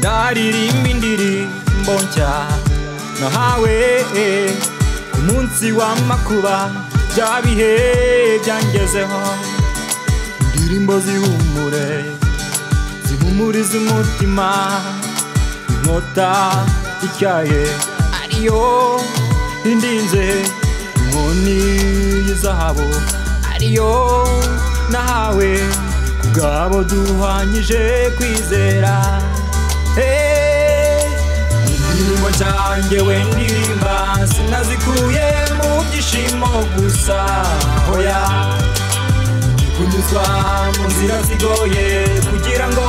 ndaririmba indirimbo nshya nahawe ku munsi w'amakuba bya bihe byangezeho indirimbo zihumuriza umutima inkota ityaye ariyo indinze inkoni y'izahabu ariyo nahawe kubw'abo duhwanyije kwizera indirimbo cyanjye we ndirimba sinazikuye mu byishimo gusa hoya kunyuzwa mu nzira zigoye kugira ngo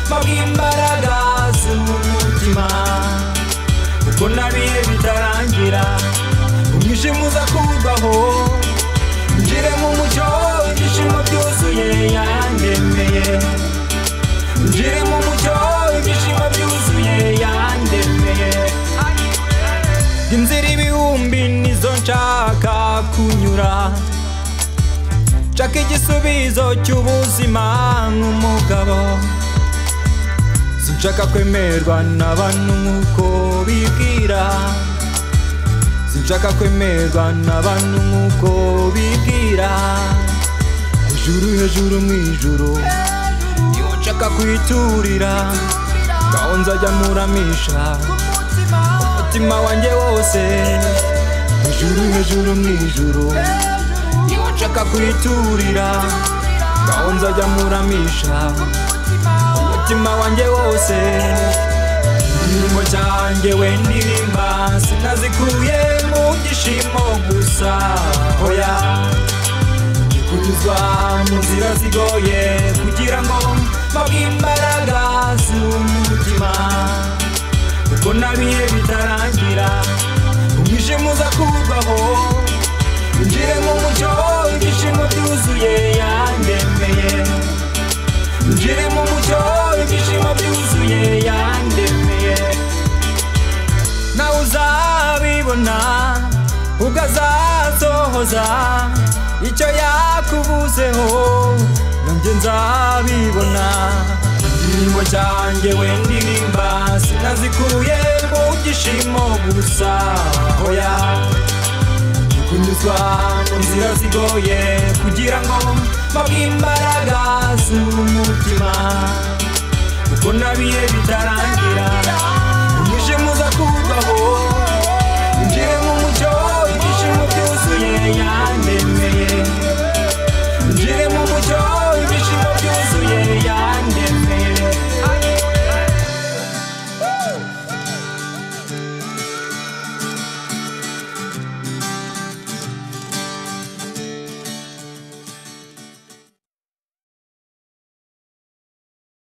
mpabwe imbaraga z'umutima kuko nabihe bitarangira umwijima uza kurwaho njire mu mucyo ibyishimo byuzuye yandemeye njire mu mucyo ibyishimo byuzuye yandemeye inzira ibihumbi nizo nshaka kunyura nshaka igisubizo cy'ubuzima nk'umugabo sinshaka kwemerwa n'abantu nk'uko bibwira sinshaka kwemerwa n'abantu nk'uko bibwira hejuru mu ijuru iyo nshaka kwiturira ngaho nzajya muramisha umutima wanjye wose hejuru mu ijuru iyo nshaka kwiturira ngaho nzajya muramisha umutima wanjye wose indirimbo cyanjye we ndirimba sinazikuye mu byishimo gusa hoya kunyuzwa mu nzira zigoye kugira ngo mpabwe imbaraga z'umutima kuko nabihe bitarangira umwijima uza kurwaho njire mu mucyo ibyishimo byuzuye yandemeye njire mu mucyo ibyishimo byuzuye yandemeye nawe uzabibona ubwo azasohoza icyo yakubuzeho nanjye nzabibona indirimbo cyanjye we ndirimba sinazikuye mu byishimo gusa hoya kunyuzwa mu nzira zigoye kugira ngo mpabwe imbaraga z'umutima kuko nabihe bitarangira